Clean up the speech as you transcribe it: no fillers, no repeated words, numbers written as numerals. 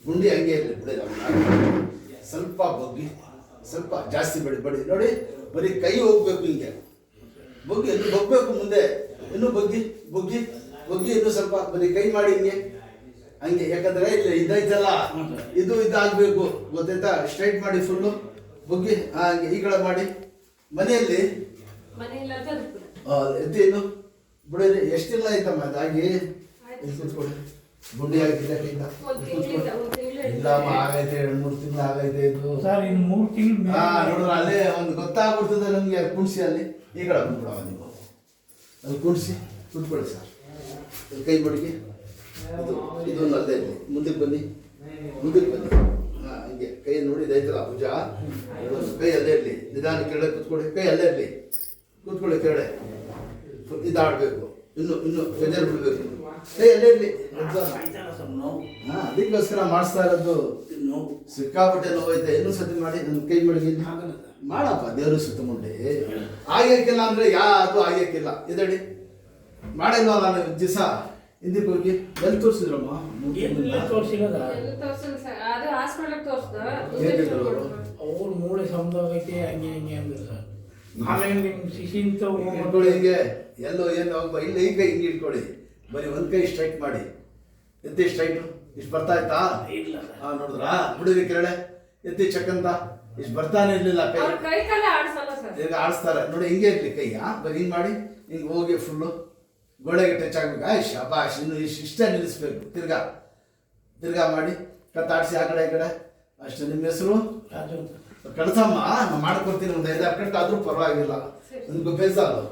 ಗುಂಡಿ ಹಂಗೆ ಇರಲಿ ಬಿಡಿ. ಸ್ವಲ್ಪ ಬಗ್ಗಿ, ಸ್ವಲ್ಪ ಜಾಸ್ತಿ ಬಡಿ ನೋಡಿ. ಬರೀ ಕೈ ಹೋಗ್ಬೇಕು ಹಿಂಗೆ ಬಗ್ಗಿ, ಇನ್ನು ಬಗ್ಬೇಕು ಮುಂದೆ, ಇನ್ನು ಬಗ್ಗಿ ಬಗ್ಗಿ ಬಗ್ಗಿ, ಇನ್ನು ಸ್ವಲ್ಪ ಬರೀ ಕೈ ಮಾಡಿ ಹಿಂಗೆ ಹಂಗೆ. ಯಾಕಂದ್ರೆ ಇಲ್ಲಿ ಇದೈತಲ್ಲ, ಇದು ಇದಾಗಬೇಕು ಗೊತ್ತಾಯ್ತಾ. ಸ್ಟ್ರೈಟ್ ಮಾಡಿ ಫುಲ್ಲು ಬಗ್ಗಿ ಹಂಗೆ ಈ ಕಡೆ ಮಾಡಿ. ಮನೆಯಲ್ಲಿ ಎತ್ತಿ ಇನ್ನು ಬಿಡಿ. ಎಷ್ಟಿಲ್ಲ ಆಯ್ತಮ್ಮ ಅದಾಗಿ ಕೂತ್ಕೊಳ್ಳಿ. ಗುಂಡಿ ಹಾಕಿಲ್ಲ ಇಲ್ಲಮ್ಮ, ಆಗೈತೆ 2-3 ತಿಂಗಳು ಆಗೈತೆ ಇದು ಸರ್. ಇನ್ನು 3 ತಿಂಗಳು ನೋಡಿದ್ರೆ ಅಲ್ಲೇ ಒಂದು ಗೊತ್ತಾಗ್ಬಿಡ್ತದೆ ನಮಗೆ. ಕುಣಿಸಿ ಅಲ್ಲಿ ಈ ಕಡೆ ಬಂದ್ಬಿಡವ ನೀವು, ಅಲ್ಲಿ ಕುಣಿಸಿ ಕೂತ್ಕೊಳ್ಳಿ ಸರ್. ಕೈ ಮಡಿಗೆ ಇದು ಅಲ್ಲದೆ ಇರಲಿ. ಮುಂದಕ್ಕೆ ಬನ್ನಿ. ಹಾಂ ಹಂಗೆ ಕೈ ನೋಡಿ ಇದೈತಲ್ಲ ಭುಜ, ಕೈ ಅಲ್ಲೇ ಇರಲಿ. ನಿಧಾನ ಕೆಳಗೆ ಕೂತ್ಕೊಳ್ಳಿ. ಕೈ ಅಲ್ಲೇ ಇರಲಿ, ಕೂತ್ಕೊಳ್ಳಿ ಕೆಳಗೆ. ಇದಾಡಬೇಕು, ಇನ್ನು ಗಜರ್ ಬಿಡಬೇಕು. ಕೈ ಅಲ್ಲೇ ಇರಲಿ. ಹಾಂ ಅದಕ್ಕೋಸ್ಕರ ಮಾಡಿಸ್ತಾ ಇರೋದು. ಸಿಕ್ಕಾಪಟ್ಟೆ ನೋವೈತೆ. ಇನ್ನೂ ಸತಿ ಮಾಡಿ. ನನ್ನ ಕೈ ಮಡಿಗೆ ಮಾಡಪ್ಪ. ದೇವರು ಸುತ್ತಮುಂಡೆ ಆಗ್ಯಕ್ಕಿಲ್ಲ ಅಂದರೆ ಯಾವುದು ಆಗ್ಯಕ್ಕಿಲ್ಲ. ಇದಡಿ ಮಾಡಿಲ್ವ ನಾನು ದಿವಸ ಹಿಂದಕ್ಕೆ ಹೋಗಿ. ಎಲ್ಲಿ ತೋರಿಸಿದ್ರಮ್ಮ? ಅವ್ರು ಮೂಳೆ ಸಮದಾಗೈತೆ ಹಂಗೆ ಹಿಂಗೆ ಅಂದ್ರೆ ಸರ್. ಆಮೇಲೆ ನಿಮ್ಮ ಶಿಶಿಂತ ಇಟ್ಕೊಳ್ಳಿ ಹಿಂಗೆ. ಎಲ್ಲೋ ಏನು ಹೋಗ್ಬ ಇಲ್ಲ. ಈ ಕೈ ಹಿಂಗೆ ಇಟ್ಕೊಳ್ಳಿ. ಬರೀ ಒಂದು ಕೈ ಸ್ಟ್ರೈಟ್ ಮಾಡಿ. ಎತ್ತಿ ಸ್ಟ್ರೈಟು. ಇಷ್ಟು ಬರ್ತಾ ಇತ್ತಾ? ಹಾಂ ನೋಡಿದ್ರಾ? ಬಿಡಿರಿ ಕೆರಳೆ ಎತ್ತಿ ಚಕ್ಕಂತ. ಇಷ್ಟು ಬರ್ತಾನೆ ಇರಲಿಲ್ಲ ಕೈ. ಈಗ ಆಡಿಸ್ತಾರೆ ನೋಡಿ. ಹಿಂಗೆ ಇರಲಿ ಕೈ. ಬರೀ ಹಿಂಗೆ ಮಾಡಿ ಹಿಂಗೆ ಹೋಗಿ ಫುಲ್ಲು ಗೋಡೆಗೆ ಟಚ್ ಆಗ್ಬೇಕು. ಶಬಾಷ್. ಇನ್ನು ಇಷ್ಟೇ ನಿಲ್ಲಿಸ್ಬೇಕು. ತಿರ್ಗಾ ಮಾಡಿ ಕತ್ತಾಡಿಸಿ ಆ ಕಡೆ ಈ ಕಡೆ ಅಷ್ಟೇ. ನಿಮ್ಮ ಹೆಸರು ಕಳ್ಸಮ್ಮ. ನಾನು ಮಾಡ್ಕೊಡ್ತೀನಿ. ಒಂದು 5-6 ಕಟ್ಟು ಆದರೂ ಪರವಾಗಿಲ್ಲ. ನಿಮ್ಗೆ ಬೇಜಾರು.